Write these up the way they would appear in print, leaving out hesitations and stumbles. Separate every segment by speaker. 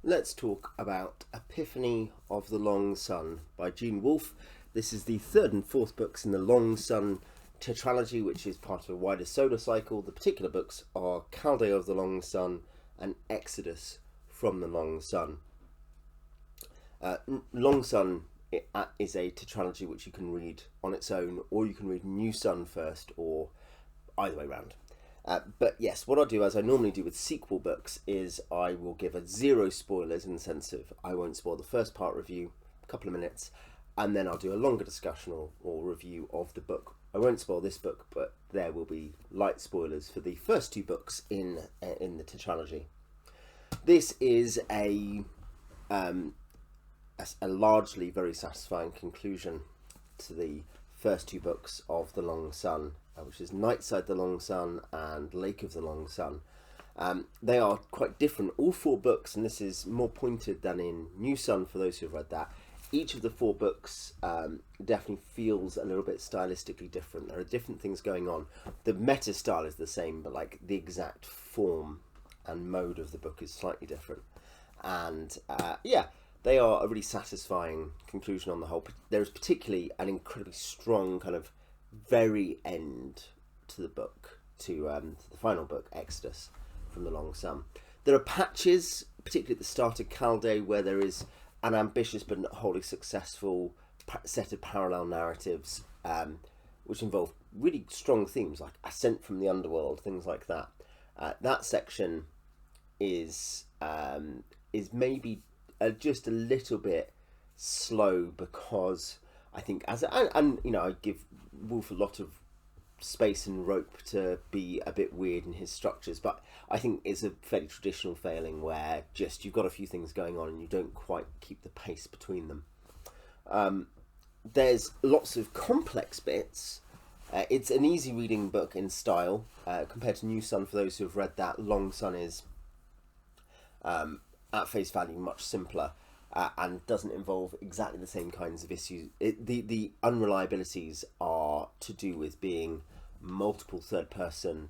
Speaker 1: let's talk about Epiphany of the Long Sun by Gene Wolfe. This is the third and fourth books in the Long Sun tetralogy, which is part of a wider solar cycle. The particular books are Caldé of the Long Sun and Exodus from the Long Sun. Long Sun is a tetralogy which you can read on its own, or you can read New Sun first, or either way round. But yes, what I'll do, as I normally do with sequel books, is I will give a zero spoilers, in the sense of I won't spoil the first part review, a couple of minutes, and then I'll do a longer discussion or review of the book. I won't spoil this book, but there will be light spoilers for the first two books in the tetralogy. This is a largely very satisfying conclusion to the first two books of the Long Sun, which is Nightside the Long Sun and Lake of the Long Sun. They are quite different, all four books, and this is more pointed than in New Sun for those who have read that. Each of the four books definitely feels a little bit stylistically different. There are different things going on. The meta style is the same, but like the exact form and mode of the book is slightly different. And they are a really satisfying conclusion on the whole. There is particularly an incredibly strong kind of very end to the book, to the final book, Exodus from the Long Sun. There are patches, particularly at the start of Caldé, where there is an ambitious but not wholly successful set of parallel narratives, which involve really strong themes like ascent from the underworld, things like that. That section is maybe just a little bit slow, because I think I give Wolfe a lot of space and rope to be a bit weird in his structures, but I think it's a fairly traditional failing where just you've got a few things going on and you don't quite keep the pace between them. There's lots of complex bits. It's an easy reading book in style compared to New Sun. For those who have read that, Long Sun is at face value much simpler. And doesn't involve exactly the same kinds of issues. The unreliabilities are to do with being multiple third person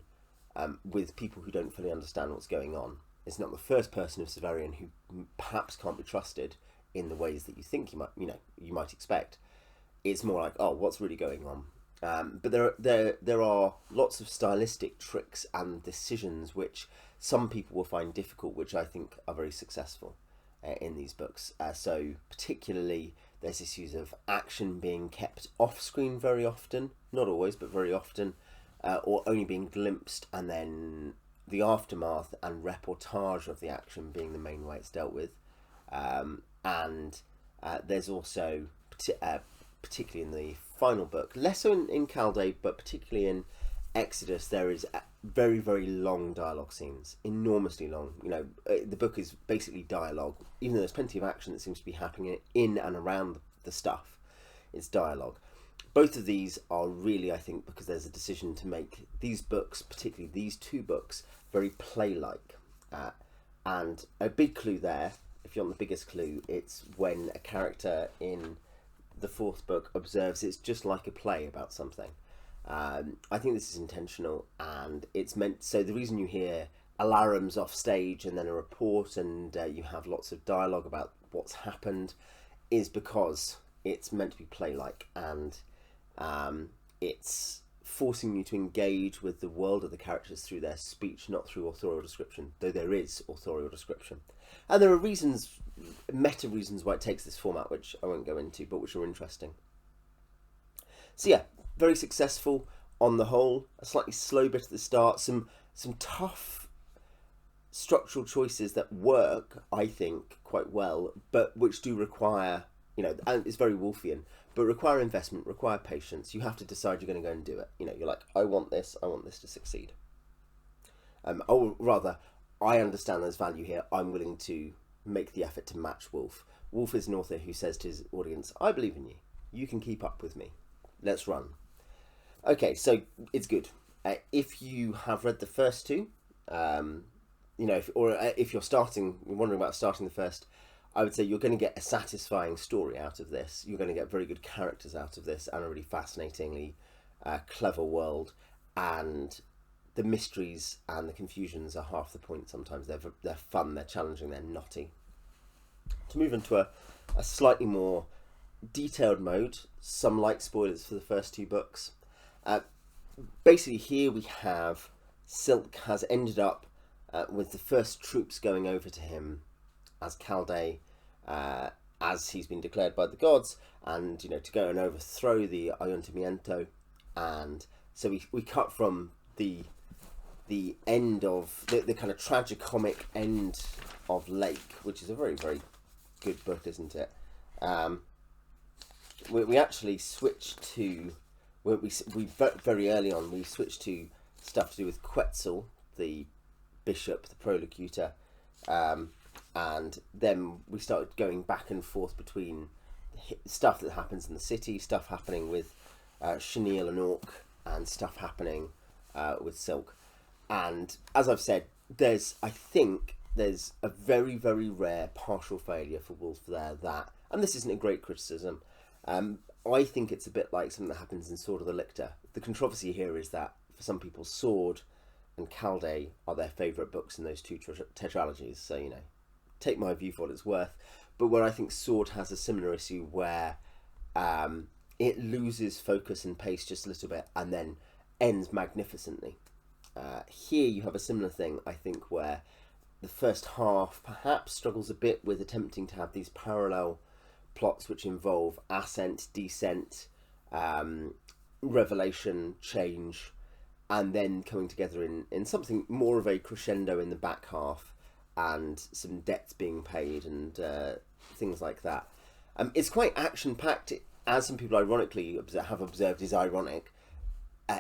Speaker 1: with people who don't fully understand what's going on. It's not the first person of Severian who perhaps can't be trusted in the ways that you think you might expect. It's more like, oh, what's really going on? But there are lots of stylistic tricks and decisions which some people will find difficult, which I think are very successful in these books. So particularly there's issues of action being kept off screen very often, not always but very often, or only being glimpsed, and then the aftermath and reportage of the action being the main way it's dealt with. And there's also particularly in the final book, less so in Caldé, but particularly in Exodus, there is very, very long dialogue scenes, enormously long. The book is basically dialogue, even though there's plenty of action that seems to be happening in and around the stuff. It's dialogue. Both of these are really, I think, because there's a decision to make these books, particularly these two books, very play-like. And a big clue there, if you want the biggest clue, it's when a character in the fourth book observes it's just like a play about something. I think this is intentional, and it's meant, so the reason you hear alarums off stage and then a report and you have lots of dialogue about what's happened is because it's meant to be play-like, and it's forcing you to engage with the world of the characters through their speech, not through authorial description, though there is authorial description. And there are reasons, meta reasons, why it takes this format, which I won't go into, but which are interesting. So yeah, very successful on the whole. A slightly slow bit at the start, some tough structural choices that work, I think, quite well, but which do require, and it's very Wolfian, but require investment, require patience. You have to decide you're going to go and do it. You're like, I want this to succeed. Or rather, I understand there's value here. I'm willing to make the effort to match Wolfe. Wolfe is an author who says to his audience, I believe in you. You can keep up with me. Let's run. Okay, so it's good. If you have read the first two, if you're wondering about starting the first, I would say you're going to get a satisfying story out of this. You're going to get very good characters out of this, and a really fascinatingly clever world. And the mysteries and the confusions are half the point sometimes. They're fun, they're challenging, they're knotty. To move into a slightly more detailed mode, some light spoilers for the first two books. Basically, here we have Silk has ended up with the first troops going over to him as Caldé, as he's been declared by the gods, and to go and overthrow the Ayuntamiento. And so we cut from the end of the kind of tragicomic end of Lake, which is a very, very good book, isn't it? We actually switched to we very early on we switched to stuff to do with Quetzal, the bishop, the prolocutor, and then we started going back and forth between stuff that happens in the city, stuff happening with Chenille and Orc, and stuff happening with Silk. And as I've said, I think there's a very, very rare partial failure for Wolfe there that, and this isn't a great criticism, I think it's a bit like something that happens in Sword of the Lictor. The controversy here is that for some people, Sword and Caldé are their favourite books in those two tetralogies. So, take my view for what it's worth. But where I think Sword has a similar issue where it loses focus and pace just a little bit and then ends magnificently. Here you have a similar thing, I think, where the first half perhaps struggles a bit with attempting to have these parallel plots which involve ascent, descent, revelation, change, and then coming together in something more of a crescendo in the back half, and some debts being paid and things like that. It's quite action-packed, as some people ironically have observed is ironic.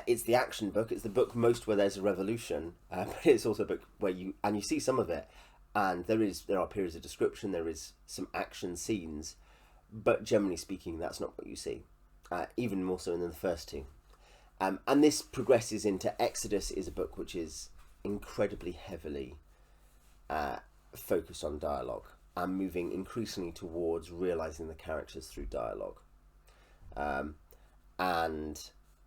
Speaker 1: It's the action book. It's the book most where there's a revolution, but it's also a book where you see some of it, and there are periods of description. There is some action scenes, but generally speaking, that's not what you see. Even more so than the first two. And this progresses into Exodus, is a book which is incredibly heavily focused on dialogue and moving increasingly towards realizing the characters through dialogue. And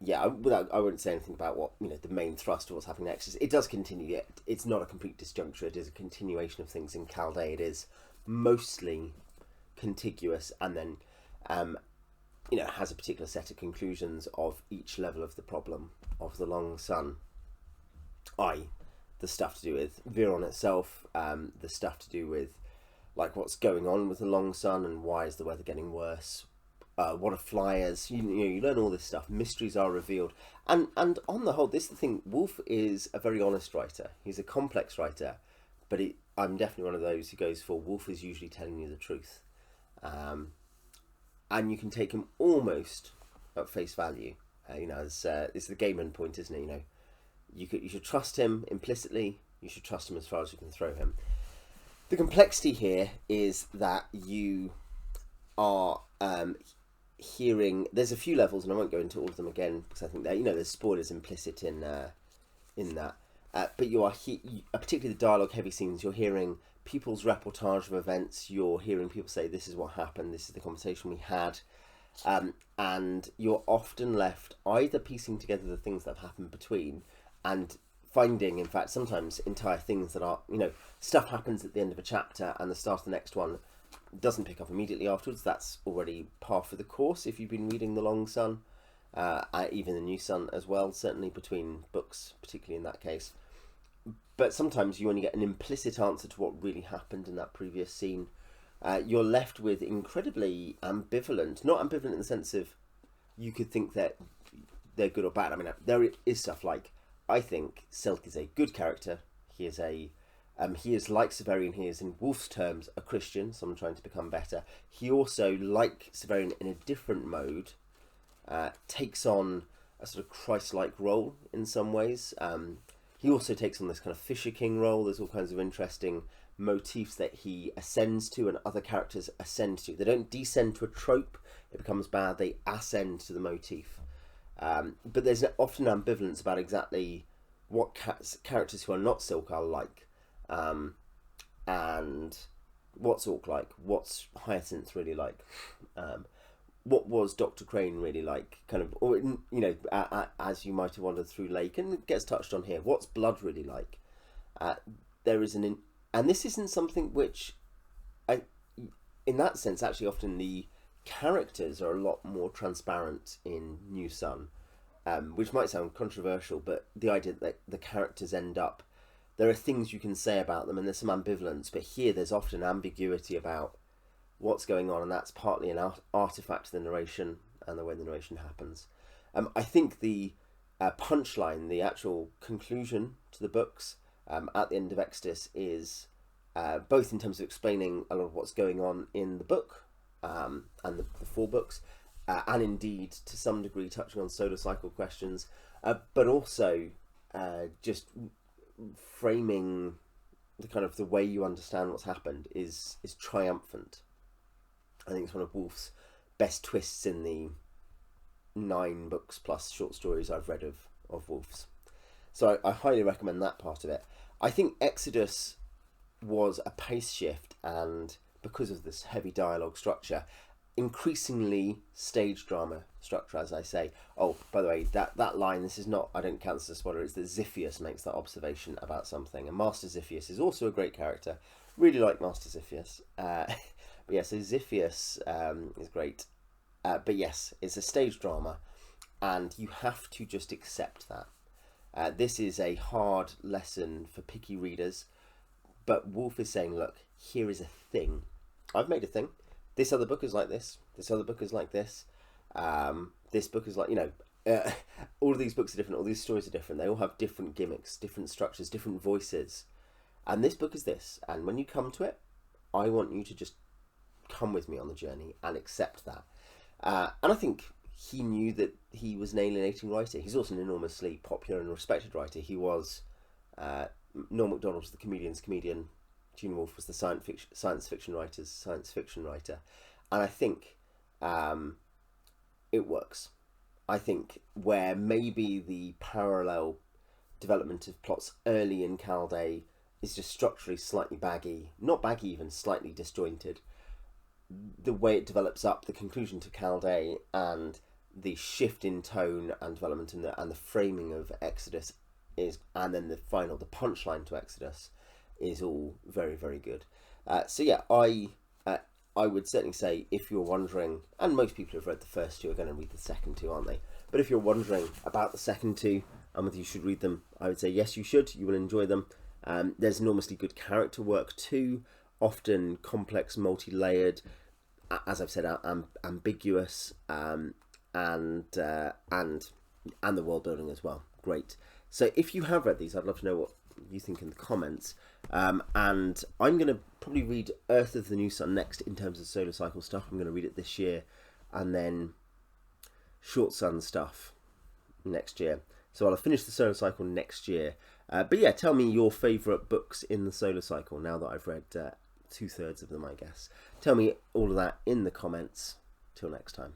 Speaker 1: yeah, I wouldn't say anything about what the main thrust of what's happening next is. It does continue. It's not a complete disjuncture. It is a continuation of things in Caldé. It is mostly contiguous, and then has a particular set of conclusions of each level of the problem of the long sun. The stuff to do with Viron itself, the stuff to do with like what's going on with the long sun and why is the weather getting worse. What are flyers? You learn all this stuff. Mysteries are revealed, and on the whole, this is the thing. Wolfe is a very honest writer. He's a complex writer, but I'm definitely one of those who goes for Wolfe is usually telling you the truth, and you can take him almost at face value. It's the Gaiman point, isn't it? You should trust him implicitly. You should trust him as far as you can throw him. The complexity here is that you are hearing. There's a few levels, and I won't go into all of them again because I think that there's spoilers implicit in that. But you are particularly the dialogue heavy scenes. You're hearing people's reportage of events. You're hearing people say, "This is what happened. This is the conversation we had," and you're often left either piecing together the things that have happened between and finding, in fact, sometimes entire things that are stuff happens at the end of a chapter and the start of the next one doesn't pick up immediately afterwards. That's already par for the course if you've been reading The Long Sun, even The New Sun as well, certainly between books, particularly in that case. But sometimes you only get an implicit answer to what really happened in that previous scene. You're left with incredibly ambivalent, not ambivalent in the sense of you could think that they're good or bad. I mean, there is stuff like, I think Silk is a good character. He is like Severian. He is, in Wolfe's terms, a Christian, someone trying to become better. He also, like Severian in a different mode, takes on a sort of Christ-like role in some ways. He also takes on this kind of Fisher King role. There's all kinds of interesting motifs that he ascends to and other characters ascend to. They don't descend to a trope, it becomes bad, they ascend to the motif. But there's often ambivalence about exactly what characters who are not Silk are like. And what's Orc like? What's Hyacinth really like? What was Dr. Crane really like? Kind of, or as you might have wandered through Lake, and it gets touched on here. What's Blood really like? There is and this isn't something which in that sense, actually, often the characters are a lot more transparent in New Sun, which might sound controversial, but the idea that the characters end up, there are things you can say about them and there's some ambivalence, but here there's often ambiguity about what's going on, and that's partly an artifact of the narration and the way the narration happens. I think the punchline, the actual conclusion to the books at the end of Exodus is both in terms of explaining a lot of what's going on in the book and the four books, and indeed to some degree touching on solar cycle questions, but also just framing the kind of the way you understand what's happened is triumphant. I think it's one of Wolfe's best twists in the 9 books plus short stories I've read of Wolfe's. So I highly recommend that part of it. I think Exodus was a pace shift, and because of this heavy dialogue structure, increasingly stage drama structure, as I say. Oh, by the way, that line, this is not, I don't count this as a spoiler, it's that Xiphias makes that observation about something, and Master Xiphias is also a great character. Really like Master Xiphias. But yeah, so Xiphias is great. But yes, it's a stage drama, and you have to just accept that. This is a hard lesson for picky readers, but Wolfe is saying, look, here is a thing. I've made a thing. This other book is like this. This other book is like this. This book is like, all of these books are different. All these stories are different. They all have different gimmicks, different structures, different voices. And this book is this. And when you come to it, I want you to just come with me on the journey and accept that. And I think he knew that he was an alienating writer. He's also an enormously popular and respected writer. He was... Norm Macdonald was the comedian's comedian. Gene Wolfe was the science fiction writer's science fiction writer. And I think it works. I think where maybe the parallel development of plots early in Caldé is just structurally slightly baggy, not baggy even, slightly disjointed, the way it develops up, the conclusion to Caldé, and the shift in tone and development and the framing of Exodus is, and then the punchline to Exodus is all very, very good. So yeah, I would certainly say, if you're wondering, and most people who've read the first two are going to read the second two, aren't they? But if you're wondering about the second two and whether you should read them, I would say yes, you should. You will enjoy them. There's enormously good character work too, often complex, multi-layered, as I've said, ambiguous, and the world building as well. Great. So if you have read these, I'd love to know what you think in the comments. And I'm going to probably read Earth of the New Sun next in terms of solar cycle stuff. I'm going to read it this year, and then short sun stuff next year. So I'll finish the solar cycle next year. But yeah, tell me your favourite books in the solar cycle now that I've read 2/3 of them, I guess. Tell me all of that in the comments. Till next time.